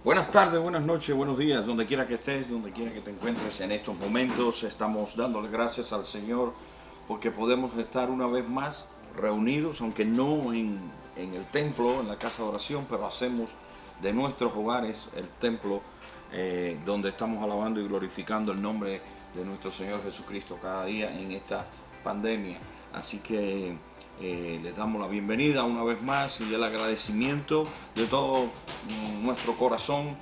Buenas tardes, buenas noches, buenos días, donde quiera que estés, donde quiera que te encuentres en estos momentos. Estamos dándole gracias al Señor porque podemos estar una vez más reunidos, aunque no en el templo, en la casa de oración, pero hacemos de nuestros hogares el templo donde estamos alabando y glorificando el nombre de nuestro Señor Jesucristo cada día en esta pandemia. Así que les damos la bienvenida una vez más y el agradecimiento de todo nuestro corazón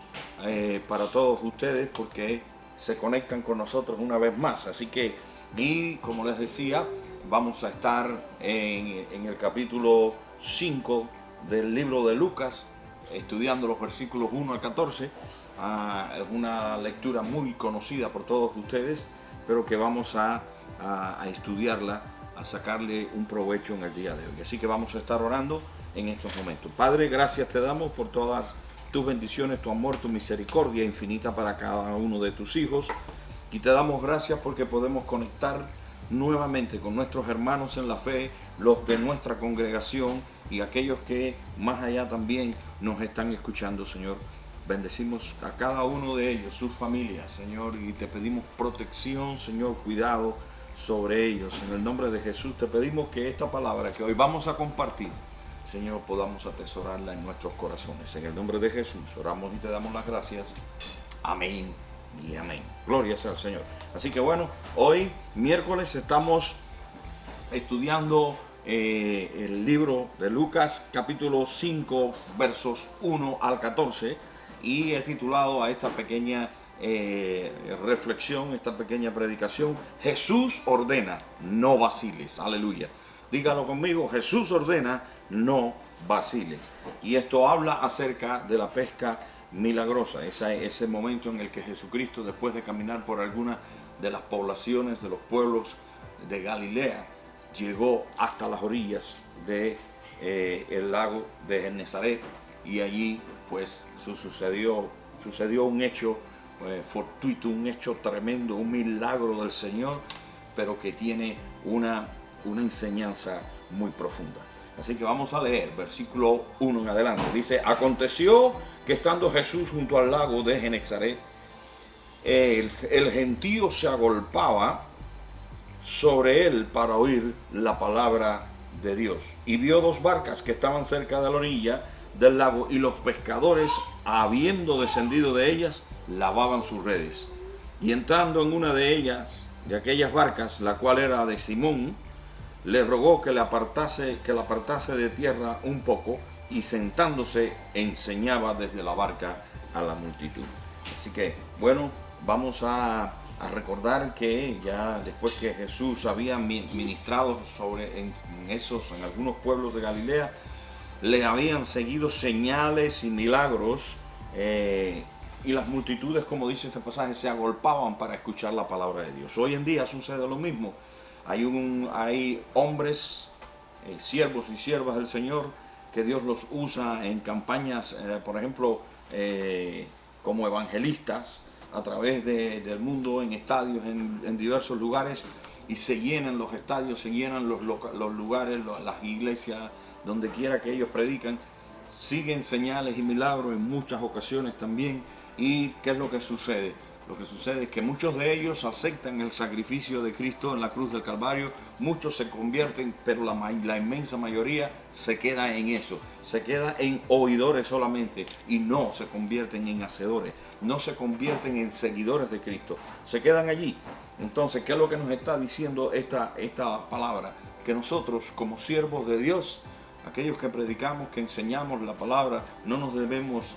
para todos ustedes porque se conectan con nosotros una vez más. Así que, y como les decía, vamos a estar en el capítulo 5 del libro de Lucas, estudiando los versículos 1 al 14. Es una lectura muy conocida por todos ustedes, pero que vamos a estudiarla, a sacarle un provecho en el día de hoy. Así que vamos a estar orando en estos momentos. Padre, gracias te damos por todas tus bendiciones, tu amor, tu misericordia infinita para cada uno de tus hijos. Y te damos gracias porque podemos conectar nuevamente con nuestros hermanos en la fe, los de nuestra congregación y aquellos que más allá también nos están escuchando, Señor. Bendecimos a cada uno de ellos, sus familias, Señor, y te pedimos protección, Señor, cuidado sobre ellos. En el nombre de Jesús te pedimos que esta palabra que hoy vamos a compartir, Señor, podamos atesorarla en nuestros corazones. En el nombre de Jesús oramos y te damos las gracias. Amén y amén. Gloria sea al Señor. Así que bueno, hoy miércoles estamos estudiando el libro de Lucas, capítulo 5, versos 1 al 14, y he titulado a esta pequeña reflexión, esta pequeña predicación: Jesús ordena, no vaciles. Aleluya. Dígalo conmigo: Jesús ordena, no vaciles. Y esto habla acerca de la pesca milagrosa, ese momento en el que Jesucristo, después de caminar por alguna de las poblaciones de los pueblos de Galilea, llegó hasta las orillas de el lago de Genesaret, y allí pues sucedió un hecho fortuito, un hecho tremendo, un milagro del Señor, pero que tiene una enseñanza muy profunda. Así que vamos a leer versículo 1 en adelante. Dice: aconteció que estando Jesús junto al lago de Genesaret, el gentío se agolpaba sobre él para oír la palabra de Dios. Y vio dos barcas que estaban cerca de la orilla del lago, y los pescadores, habiendo descendido de ellas, lavaban sus redes. Y entrando en una de ellas, de aquellas barcas, la cual era de Simón, le rogó que la apartase de tierra un poco, y sentándose enseñaba desde la barca a la multitud. Así que, bueno, vamos a recordar que ya después que Jesús había ministrado en algunos pueblos de Galilea, le habían seguido señales y milagros, y las multitudes, como dice este pasaje, se agolpaban para escuchar la palabra de Dios. Hoy en día sucede lo mismo. Hay hombres, siervos y siervas del Señor, que Dios los usa en campañas, por ejemplo, como evangelistas a través del mundo, en estadios, en diversos lugares, y se llenan los estadios, se llenan los lugares, las iglesias, donde quiera que ellos predican. Siguen señales y milagros en muchas ocasiones también. ¿Y qué es lo que sucede? Lo que sucede es que muchos de ellos aceptan el sacrificio de Cristo en la cruz del Calvario, muchos se convierten, pero la inmensa mayoría se queda en eso, se queda en oidores solamente, y no se convierten en hacedores, no se convierten en seguidores de Cristo, se quedan allí. Entonces, ¿qué es lo que nos está diciendo esta palabra? Que nosotros, como siervos de Dios, aquellos que predicamos, que enseñamos la palabra, no nos debemos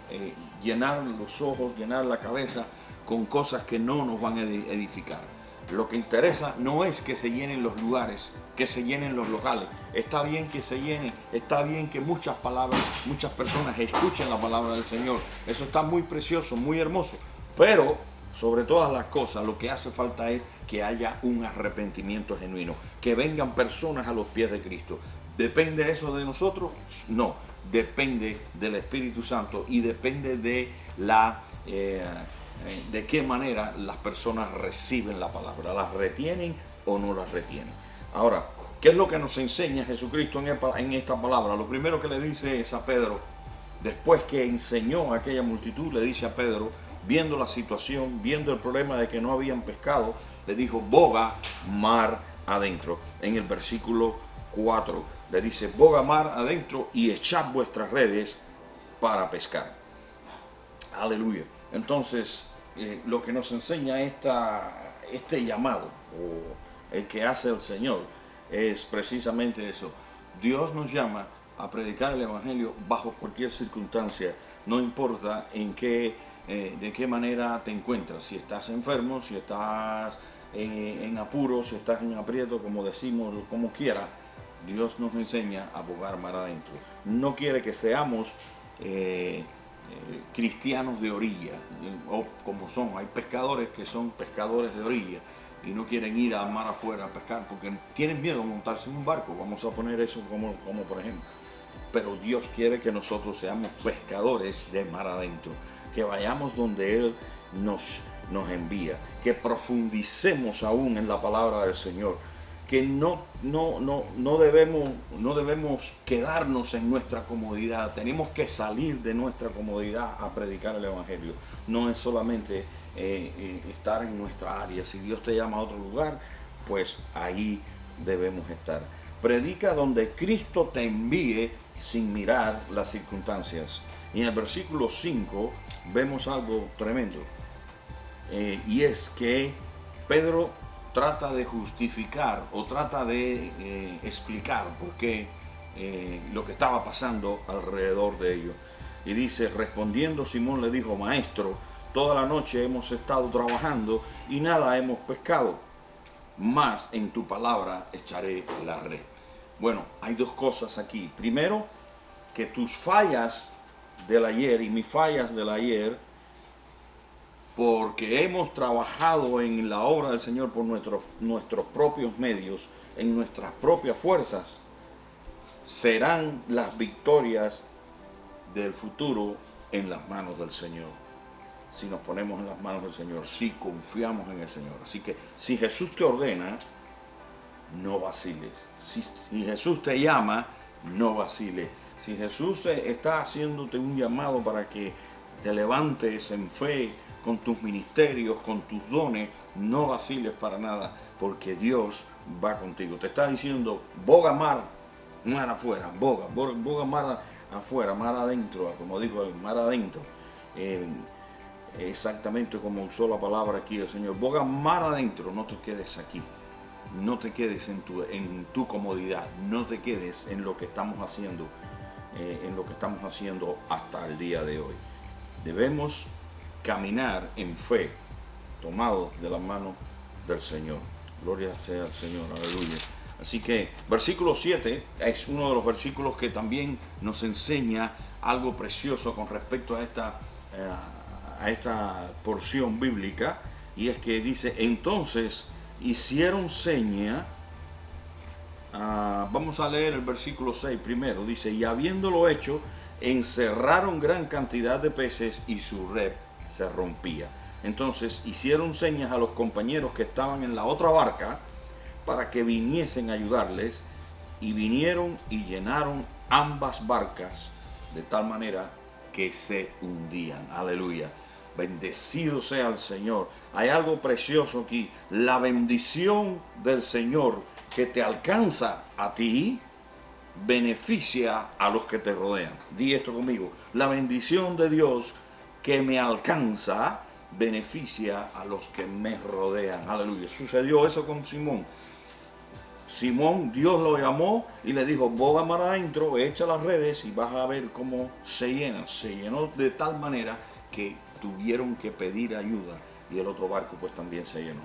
llenar los ojos, llenar la cabeza con cosas que no nos van a edificar. Lo que interesa no es que se llenen los lugares, que se llenen los locales. Está bien que se llenen, está bien que muchas personas escuchen la palabra del Señor. Eso está muy precioso, muy hermoso. Pero, sobre todas las cosas, lo que hace falta es que haya un arrepentimiento genuino, que vengan personas a los pies de Cristo. ¿Depende eso de nosotros? No, depende del Espíritu Santo, y depende de de qué manera las personas reciben la palabra, las retienen o no las retienen. Ahora, ¿qué es lo que nos enseña Jesucristo en esta palabra? Lo primero que le dice es a Pedro: después que enseñó a aquella multitud, le dice a Pedro, viendo la situación, viendo el problema de que no habían pescado, le dijo, boga mar adentro. En el versículo 4 le dice, boga mar adentro y echad vuestras redes para pescar. Aleluya. Entonces, lo que nos enseña este llamado, o el que hace el Señor, es precisamente eso. Dios nos llama a predicar el Evangelio bajo cualquier circunstancia, no importa de qué manera te encuentras, si estás enfermo, si estás en apuros, si estás en aprieto, como decimos, como quiera. Dios nos enseña a bogar mar adentro. No quiere que seamos cristianos de orilla, o como son, hay pescadores que son pescadores de orilla y no quieren ir al mar afuera a pescar porque tienen miedo a montarse en un barco, vamos a poner eso como por ejemplo. Pero Dios quiere que nosotros seamos pescadores de mar adentro, que vayamos donde Él nos envía, que profundicemos aún en la palabra del Señor, que no debemos quedarnos en nuestra comodidad, tenemos que salir de nuestra comodidad a predicar el Evangelio. No es solamente estar en nuestra área, si Dios te llama a otro lugar, pues ahí debemos estar. Predica donde Cristo te envíe sin mirar las circunstancias. Y en el versículo 5 vemos algo tremendo, y es que Pedro trata de justificar o trata de explicar por qué lo que estaba pasando alrededor de ellos. Y dice, respondiendo Simón le dijo, maestro, toda la noche hemos estado trabajando y nada hemos pescado, mas en tu palabra echaré la red. Bueno, hay dos cosas aquí. Primero, que tus fallas del ayer y mis fallas del ayer, porque hemos trabajado en la obra del Señor por nuestros propios medios, en nuestras propias fuerzas, serán las victorias del futuro en las manos del Señor. Si nos ponemos en las manos del Señor, si confiamos en el Señor. Así que si Jesús te ordena, no vaciles. Si Jesús te llama, no vaciles. Si Jesús está haciéndote un llamado para que te levantes en fe con tus ministerios, con tus dones, no vaciles para nada, porque Dios va contigo. Te está diciendo, boga mar afuera, boga mar afuera, mar adentro, como dijo el mar adentro. Exactamente como usó la palabra aquí el Señor. Boga mar adentro, no te quedes aquí. No te quedes en tu comodidad, no te quedes en lo que estamos haciendo, hasta el día de hoy. Debemos caminar en fe, tomados de la mano del Señor. Gloria sea al Señor, aleluya. Así que versículo 7 es uno de los versículos que también nos enseña algo precioso con respecto a esta porción bíblica, y es que dice, entonces hicieron seña. Vamos a leer el versículo 6 primero. Dice, y habiéndolo hecho, encerraron gran cantidad de peces y su red se rompía. Entonces hicieron señas a los compañeros que estaban en la otra barca para que viniesen a ayudarles, y vinieron y llenaron ambas barcas de tal manera que se hundían. Aleluya. Bendecido sea el Señor. Hay algo precioso aquí. La bendición del Señor que te alcanza a ti, beneficia a los que te rodean. Di esto conmigo. La bendición de Dios que me alcanza, beneficia a los que me rodean. Aleluya. Sucedió eso con Simón. Simón, Dios lo llamó y le dijo, boga mar adentro, echa las redes y vas a ver cómo se llena. Se llenó de tal manera que tuvieron que pedir ayuda, y el otro barco pues también se llenó.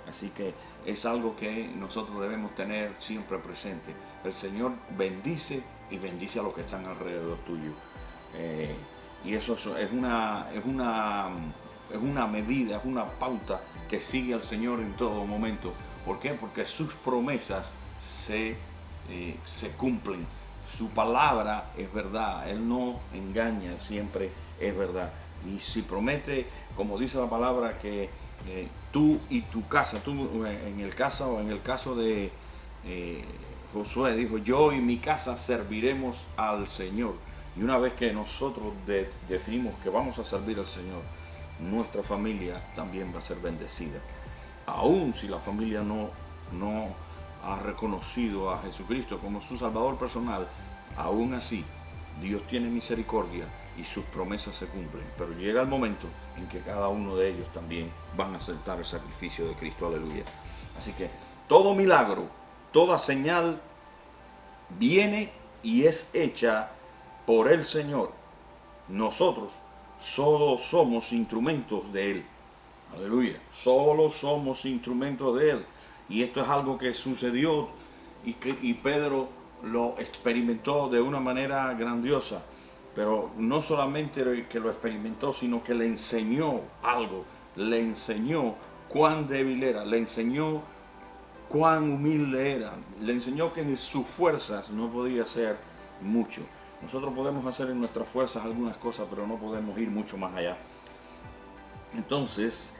Así que es algo que nosotros debemos tener siempre presente. El Señor bendice y bendice a los que están alrededor tuyo. Y eso es una medida, es una pauta que sigue al Señor en todo momento. ¿Por qué? Porque sus promesas se cumplen. Su palabra es verdad. Él no engaña, siempre es verdad. Y si promete, como dice la palabra, que tú y tu casa, en el caso de Josué, dijo, yo y mi casa serviremos al Señor. Y una vez que nosotros definimos que vamos a servir al Señor, nuestra familia también va a ser bendecida. Aún si la familia no ha reconocido a Jesucristo como su Salvador personal, aún así Dios tiene misericordia y sus promesas se cumplen. Pero llega el momento en que cada uno de ellos también van a aceptar el sacrificio de Cristo. Aleluya. Así que todo milagro, toda señal viene y es hecha por el Señor. Nosotros solo somos instrumentos de Él. Aleluya. Solo somos instrumentos de Él. Y esto es algo que sucedió y Pedro lo experimentó de una manera grandiosa. Pero no solamente que lo experimentó, sino que le enseñó algo. Le enseñó cuán débil era. Le enseñó cuán humilde era. Le enseñó que en sus fuerzas no podía hacer mucho. Nosotros podemos hacer en nuestras fuerzas algunas cosas, pero no podemos ir mucho más allá. Entonces,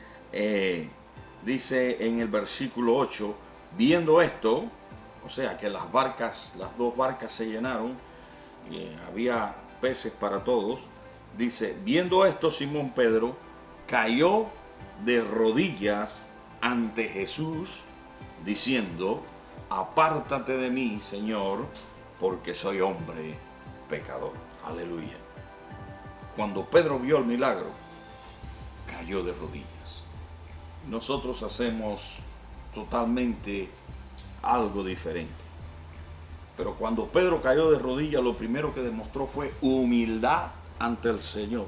dice en el versículo 8, viendo esto, o sea que las dos barcas se llenaron, había peces para todos, dice, viendo esto, Simón Pedro cayó de rodillas ante Jesús, diciendo, apártate de mí, Señor, porque soy hombre pecador. Aleluya. Cuando Pedro vio el milagro, cayó de rodillas. Nosotros hacemos totalmente algo diferente. Pero cuando Pedro cayó de rodillas, lo primero que demostró fue humildad ante el Señor.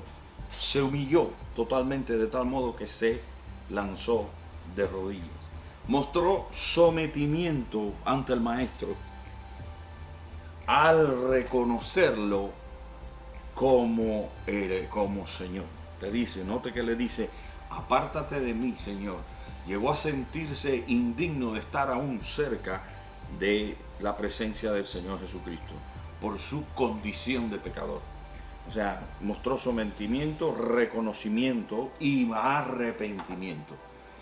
Se humilló totalmente de tal modo que se lanzó de rodillas. Mostró sometimiento ante el Maestro al reconocerlo como Señor. Le dice, note que le dice, apártate de mí, Señor. Llegó a sentirse indigno de estar aún cerca de la presencia del Señor Jesucristo por su condición de pecador. O sea, mostró sometimiento, reconocimiento y arrepentimiento.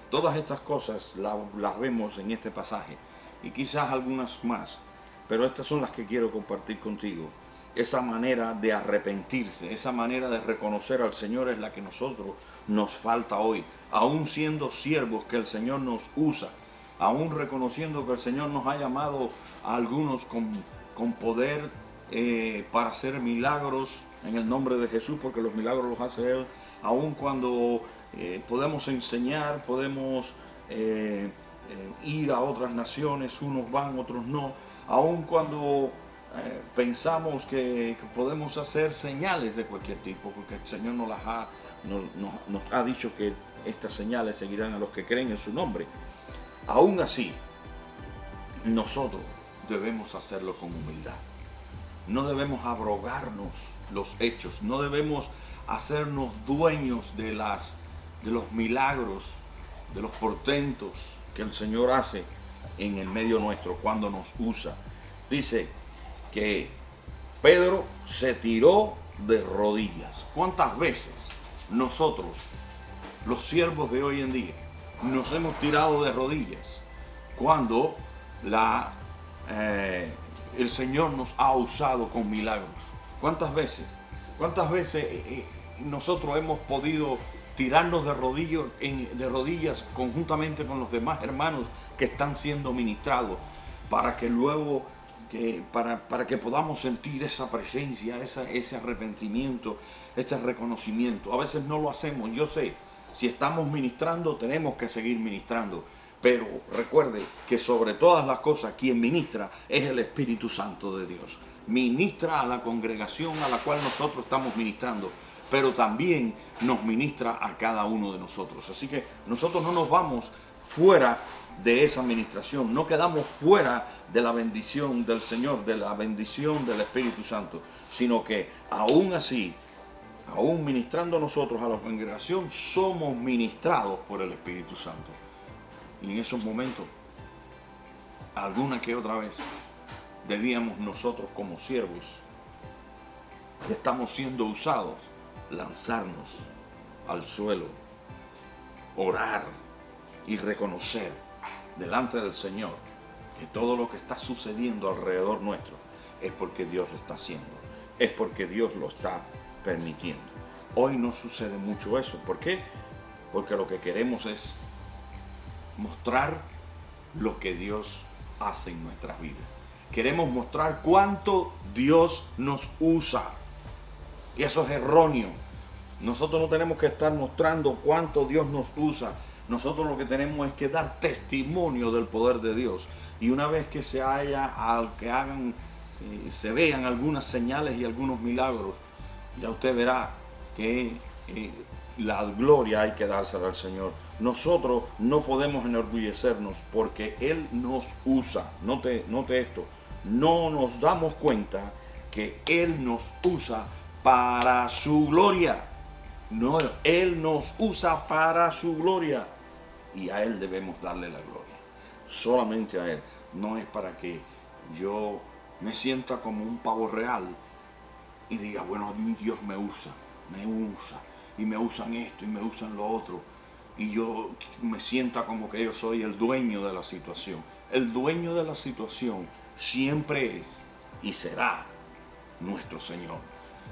Todas estas cosas las vemos en este pasaje y quizás algunas más, pero estas son las que quiero compartir contigo. Esa manera de arrepentirse, esa manera de reconocer al Señor es la que nos falta hoy. Aún siendo siervos que el Señor nos usa, aún reconociendo que el Señor nos ha llamado a algunos con poder para hacer milagros en el nombre de Jesús, porque los milagros los hace Él, aún cuando podemos enseñar, podemos ir a otras naciones, unos van, otros no, aún cuando pensamos que podemos hacer señales de cualquier tipo, porque el Señor nos ha dicho que estas señales seguirán a los que creen en su nombre. Aún así, nosotros debemos hacerlo con humildad. No debemos abrogarnos los hechos, no debemos hacernos dueños de los milagros, de los portentos que el Señor hace en el medio nuestro cuando nos usa. Dice que Pedro se tiró de rodillas. ¿Cuántas veces nosotros, los siervos de hoy en día, nos hemos tirado de rodillas cuando el Señor nos ha usado con milagros? ¿Cuántas veces nosotros hemos podido tirarnos de rodillas conjuntamente con los demás hermanos que están siendo ministrados para que luego para que podamos sentir esa presencia, ese arrepentimiento, ese reconocimiento? A veces no lo hacemos. Yo sé, si estamos ministrando, tenemos que seguir ministrando. Pero recuerde que sobre todas las cosas, quien ministra es el Espíritu Santo de Dios. Ministra a la congregación a la cual nosotros estamos ministrando, pero también nos ministra a cada uno de nosotros. Así que nosotros no nos vamos fuera de esa administración, no quedamos fuera de la bendición del Señor, de la bendición del Espíritu Santo, sino que aún así, aún ministrando nosotros a la congregación, somos ministrados por el Espíritu Santo. Y en esos momentos, alguna que otra vez, debíamos nosotros como siervos que estamos siendo usados, lanzarnos al suelo, orar y reconocer delante del Señor que todo lo que está sucediendo alrededor nuestro es porque Dios lo está haciendo. es porque Dios lo está permitiendo. Hoy no sucede mucho eso. ¿Por qué? Porque lo que queremos es mostrar lo que Dios hace en nuestras vidas. Queremos mostrar cuánto Dios nos usa. Y eso es erróneo. Nosotros no tenemos que estar mostrando cuánto Dios nos usa. Nosotros lo que tenemos es que dar testimonio del poder de Dios. Y una vez que se vean algunas señales y algunos milagros, ya usted verá que la gloria hay que dársela al Señor. Nosotros no podemos enorgullecernos porque Él nos usa. Note esto. No nos damos cuenta que Él nos usa para su gloria. No, Él nos usa para su gloria. Y a Él debemos darle la gloria. Solamente a Él. No es para que yo me sienta como un pavo real y diga, bueno, a mí Dios me usa. Y me usan esto y me usan lo otro. Y yo me sienta como que yo soy el dueño de la situación. El dueño de la situación siempre es y será nuestro Señor.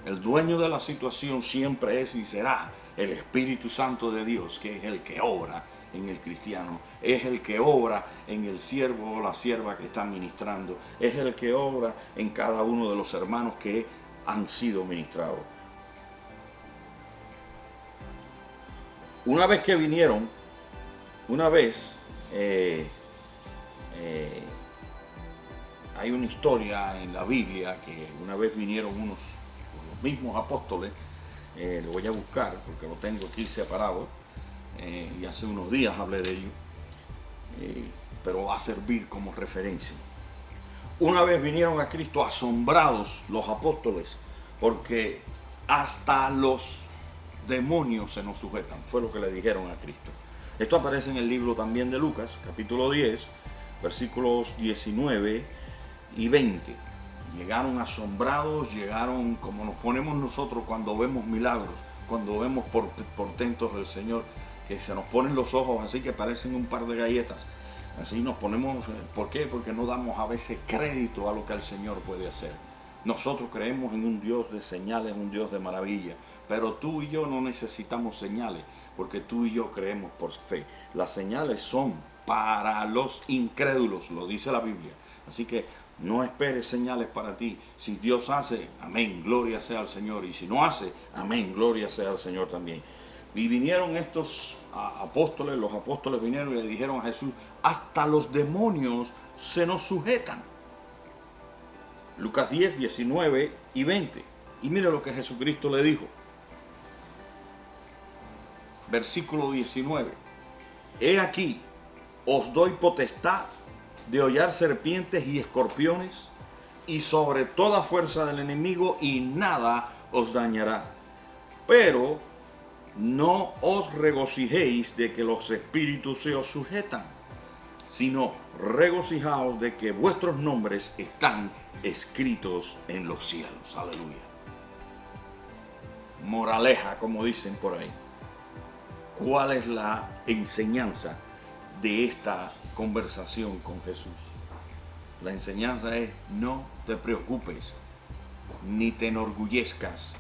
El dueño de la situación siempre es y será el Espíritu Santo de Dios, que es el que obra en el cristiano, es el que obra en el siervo o la sierva que está ministrando, es el que obra en cada uno de los hermanos que han sido ministrados. Una vez que vinieron, hay una historia en la Biblia que una vez vinieron los mismos apóstoles, lo voy a buscar porque lo tengo aquí separado, y hace unos días hablé de ello, pero va a servir como referencia. Una vez vinieron a Cristo asombrados los apóstoles porque hasta los demonios se nos sujetan, fue lo que le dijeron a Cristo. Esto aparece en el libro también de Lucas, capítulo 10, versículos 19 y 20. Llegaron asombrados, llegaron como nos ponemos nosotros cuando vemos milagros, cuando vemos portentos del Señor, que se nos ponen los ojos así que parecen un par de galletas. Así nos ponemos. ¿Por qué? Porque no damos a veces crédito a lo que el Señor puede hacer. Nosotros creemos en un Dios de señales, un Dios de maravilla, pero tú y yo no necesitamos señales, porque tú y yo creemos por fe. Las señales son para los incrédulos, lo dice la Biblia. Así que no esperes señales para ti. Si Dios hace, amén, gloria sea al Señor. Y si no hace, amén, gloria sea al Señor también. Y vinieron estos apóstoles, los apóstoles vinieron y le dijeron a Jesús, hasta los demonios se nos sujetan. Lucas 10, 19 y 20. Y mire lo que Jesucristo le dijo. Versículo 19. He aquí, os doy potestad de hollar serpientes y escorpiones y sobre toda fuerza del enemigo y nada os dañará. Pero no os regocijéis de que los espíritus se os sujetan, sino regocijaos de que vuestros nombres están escritos en los cielos. Aleluya. Moraleja, como dicen por ahí. ¿Cuál es la enseñanza de esta conversación con Jesús? La enseñanza es: no te preocupes, ni te enorgullezcas,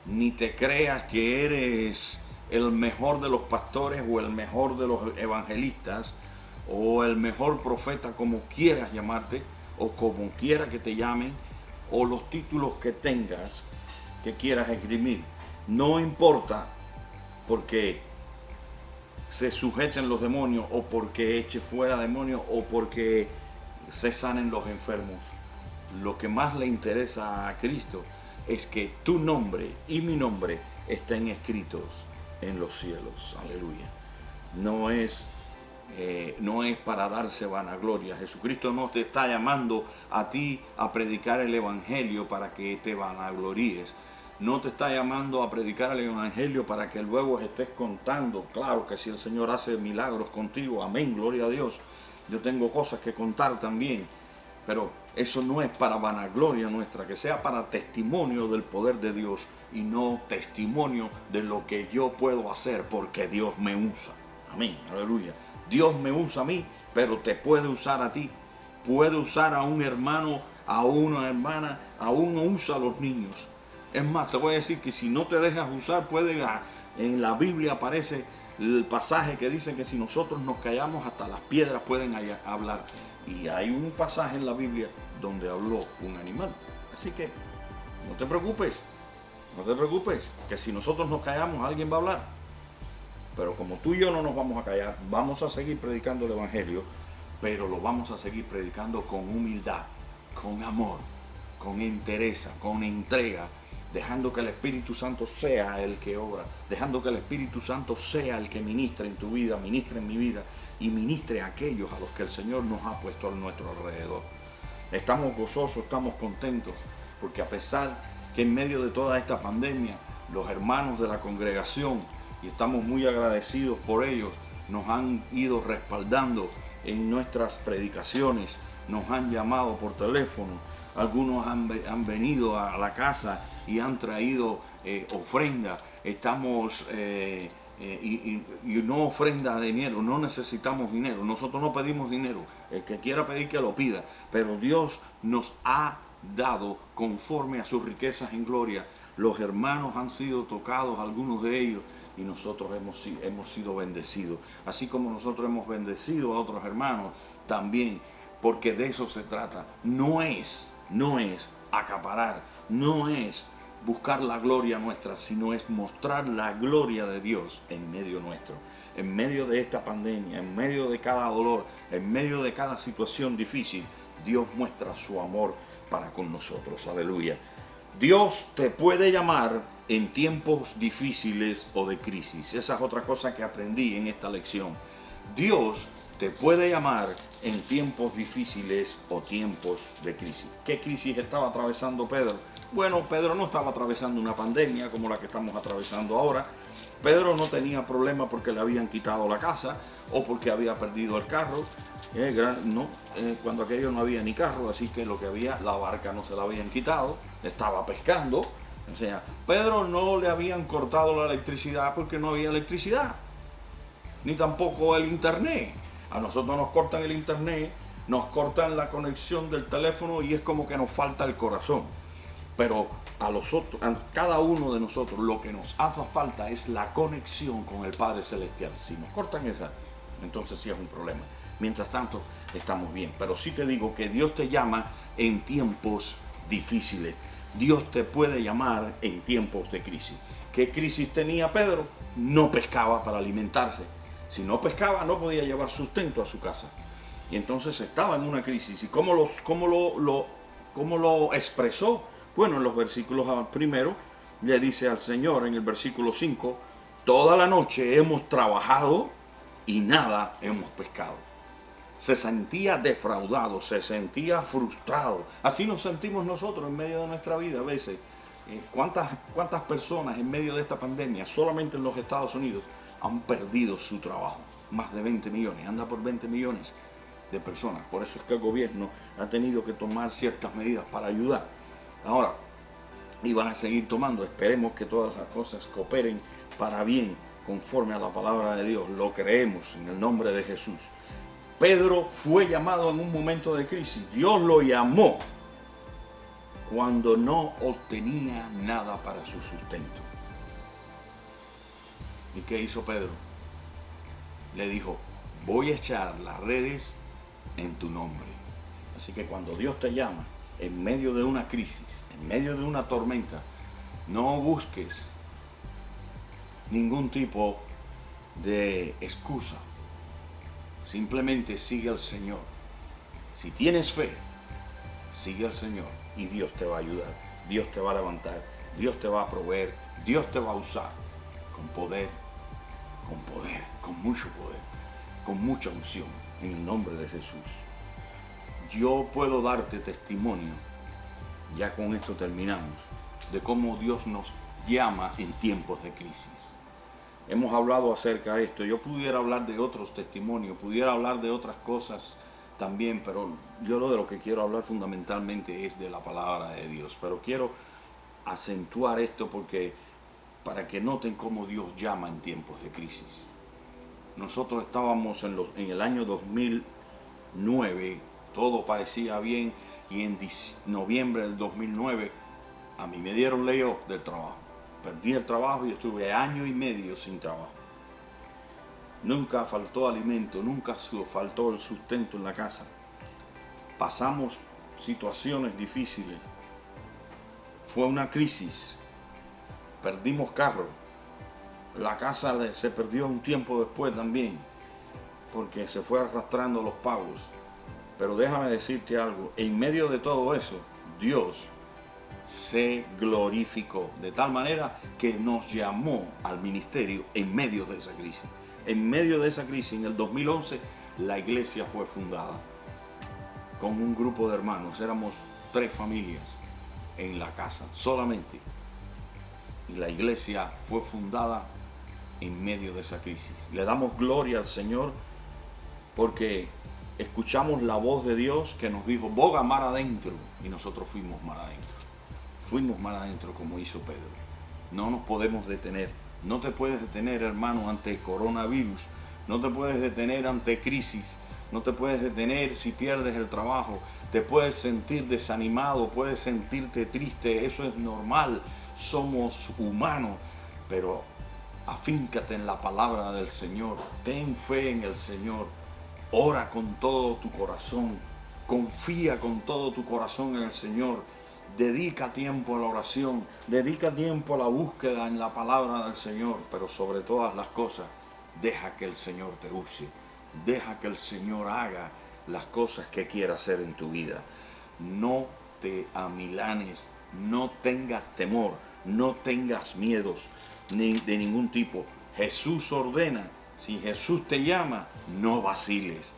ni te creas que eres el mejor de los pastores o el mejor de los evangelistas o el mejor profeta, como quieras llamarte o como quiera que te llamen, o los títulos que tengas que quieras esgrimir. No importa porque se sujeten los demonios o porque eche fuera demonios o porque se sanen los enfermos. Lo que más le interesa a Cristo es que tu nombre y mi nombre estén escritos en los cielos. Aleluya. No es para darse vanagloria. Jesucristo no te está llamando a ti a predicar el evangelio para que te vanaglories. No te está llamando a predicar el evangelio para que luego estés contando. Claro que si el Señor hace milagros contigo, amén, gloria a Dios. Yo tengo cosas que contar también, pero eso no es para vanagloria nuestra, que sea para testimonio del poder de Dios y no testimonio de lo que yo puedo hacer porque Dios me usa. Amén, aleluya. Dios me usa a mí, pero te puede usar a ti. Puede usar a un hermano a una hermana, aún usa a los niños. Es más, te voy a decir que si no te dejas usar, en la Biblia aparece el pasaje que dice que si nosotros nos callamos, hasta las piedras pueden hablar. Y hay un pasaje en la Biblia donde habló un animal. Así que no te preocupes, que si nosotros nos callamos, alguien va a hablar. Pero como tú y yo no nos vamos a callar, vamos a seguir predicando el Evangelio, pero lo vamos a seguir predicando con humildad, con amor, con entereza, con entrega, dejando que el Espíritu Santo sea el que obra, dejando que el Espíritu Santo sea el que ministre en tu vida, ministre en mi vida y ministre a aquellos a los que el Señor nos ha puesto a nuestro alrededor. Estamos gozosos, estamos contentos, porque a pesar que en medio de toda esta pandemia, los hermanos de la congregación, y estamos muy agradecidos por ellos, nos han ido respaldando en nuestras predicaciones, nos han llamado por teléfono, algunos han venido a la casa y han traído ofrenda. Estamos y no ofrenda de dinero, no necesitamos dinero, nosotros no pedimos dinero, el que quiera pedir que lo pida, pero Dios nos ha dado conforme a sus riquezas en gloria. Los hermanos han sido tocados, algunos de ellos, y nosotros hemos sido bendecidos. Así como nosotros hemos bendecido a otros hermanos también, porque de eso se trata. No es acaparar, no es buscar la gloria nuestra, sino es mostrar la gloria de Dios en medio nuestro, en medio de esta pandemia, en medio de cada dolor, en medio de cada situación difícil. Dios muestra su amor para con nosotros. Aleluya. Dios te puede llamar en tiempos difíciles o de crisis. Esa es otra cosa que aprendí en esta lección. Dios te puede llamar en tiempos difíciles o tiempos de crisis. ¿Qué crisis estaba atravesando Pedro? Bueno, Pedro no estaba atravesando una pandemia como la que estamos atravesando ahora. Pedro no tenía problema porque le habían quitado la casa o porque había perdido el carro. Cuando aquello no había ni carro, así que lo que había, la barca no se la habían quitado, estaba pescando. O sea, Pedro no le habían cortado la electricidad porque no había electricidad, ni tampoco el internet. A nosotros nos cortan el internet, nos cortan la conexión del teléfono y es como que nos falta el corazón. Pero a cada uno de nosotros lo que nos hace falta es la conexión con el Padre Celestial. Si nos cortan esa, entonces sí es un problema. Mientras tanto, estamos bien. Pero sí te digo que Dios te llama en tiempos difíciles. Dios te puede llamar en tiempos de crisis. ¿Qué crisis tenía Pedro? No pescaba para alimentarse. Si no pescaba, no podía llevar sustento a su casa. Y entonces estaba en una crisis. ¿Y cómo lo expresó? Bueno, en los versículos primero le dice al Señor en el versículo 5, toda la noche hemos trabajado y nada hemos pescado. Se sentía defraudado, se sentía frustrado. Así nos sentimos nosotros en medio de nuestra vida a veces. ¿Cuántas personas en medio de esta pandemia, solamente en los Estados Unidos, han perdido su trabajo? Más de 20 millones, anda por 20 millones de personas. Por eso es que el gobierno ha tenido que tomar ciertas medidas para ayudar. Ahora, y van a seguir tomando. Esperemos que todas las cosas cooperen para bien, conforme a la palabra de Dios. Lo creemos en el nombre de Jesús. Pedro fue llamado en un momento de crisis. Dios lo llamó cuando no obtenía nada para su sustento. ¿Y qué hizo Pedro? Le dijo, voy a echar las redes en tu nombre. Así que cuando Dios te llama en medio de una crisis, en medio de una tormenta, no busques ningún tipo de excusa. Simplemente sigue al Señor. Si tienes fe, sigue al Señor y Dios te va a ayudar. Dios te va a levantar. Dios te va a proveer. Dios te va a usar con poder, con mucho poder, con mucha unción, en el nombre de Jesús. Yo puedo darte testimonio, ya con esto terminamos, de cómo Dios nos llama en tiempos de crisis. Hemos hablado acerca de esto. Yo pudiera hablar de otros testimonios, pudiera hablar de otras cosas también, pero yo de lo que quiero hablar fundamentalmente es de la palabra de Dios. Pero quiero acentuar esto para que noten cómo Dios llama en tiempos de crisis. Nosotros estábamos en el año 2009, todo parecía bien y en noviembre del 2009 a mí me dieron layoff del trabajo. Perdí el trabajo y estuve año y medio sin trabajo. Nunca faltó alimento, nunca faltó el sustento en la casa. Pasamos situaciones difíciles. Fue una crisis. Perdimos carro. La casa se perdió un tiempo después también, porque se fue arrastrando los pagos. Pero déjame decirte algo, en medio de todo eso, Dios se glorificó de tal manera que nos llamó al ministerio en medio de esa crisis. En medio de esa crisis, en el 2011, la iglesia fue fundada con un grupo de hermanos. Éramos 3 familias en la casa, solamente. Y la iglesia fue fundada en medio de esa crisis. Le damos gloria al Señor porque escuchamos la voz de Dios que nos dijo, boga mar adentro, y nosotros fuimos mar adentro. Fuimos mar adentro como hizo Pedro. No nos podemos detener. No te puedes detener, hermano, ante coronavirus. No te puedes detener ante crisis. No te puedes detener si pierdes el trabajo. Te puedes sentir desanimado, puedes sentirte triste. Eso es normal. Somos humanos. Pero afíncate en la palabra del Señor. Ten fe en el Señor. Ora con todo tu corazón. Confía con todo tu corazón en el Señor. Dedica tiempo a la oración, dedica tiempo a la búsqueda en la palabra del Señor, pero sobre todas las cosas, deja que el Señor te use, deja que el Señor haga las cosas que quiera hacer en tu vida. No te amilanes, no tengas temor, no tengas miedos de ningún tipo. Jesús ordena, si Jesús te llama, no vaciles,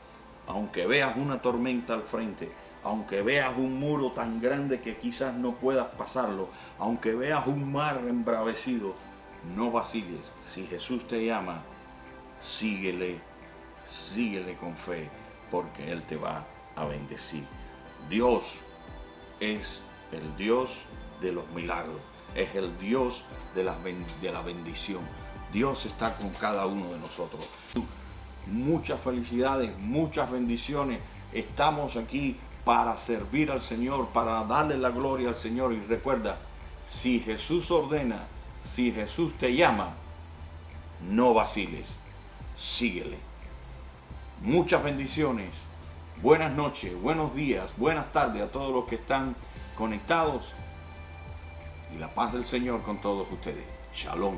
aunque veas una tormenta al frente. Aunque veas un muro tan grande que quizás no puedas pasarlo, aunque veas un mar embravecido, no vaciles. Si Jesús te llama, síguele, síguele con fe, porque Él te va a bendecir. Dios es el Dios de los milagros, es el Dios de la bendición. Dios está con cada uno de nosotros. Muchas felicidades, muchas bendiciones. Estamos aquí para servir al Señor, para darle la gloria al Señor. Y recuerda, si Jesús ordena, si Jesús te llama, no vaciles, síguele. Muchas bendiciones, buenas noches, buenos días, buenas tardes a todos los que están conectados. Y la paz del Señor con todos ustedes. Shalom.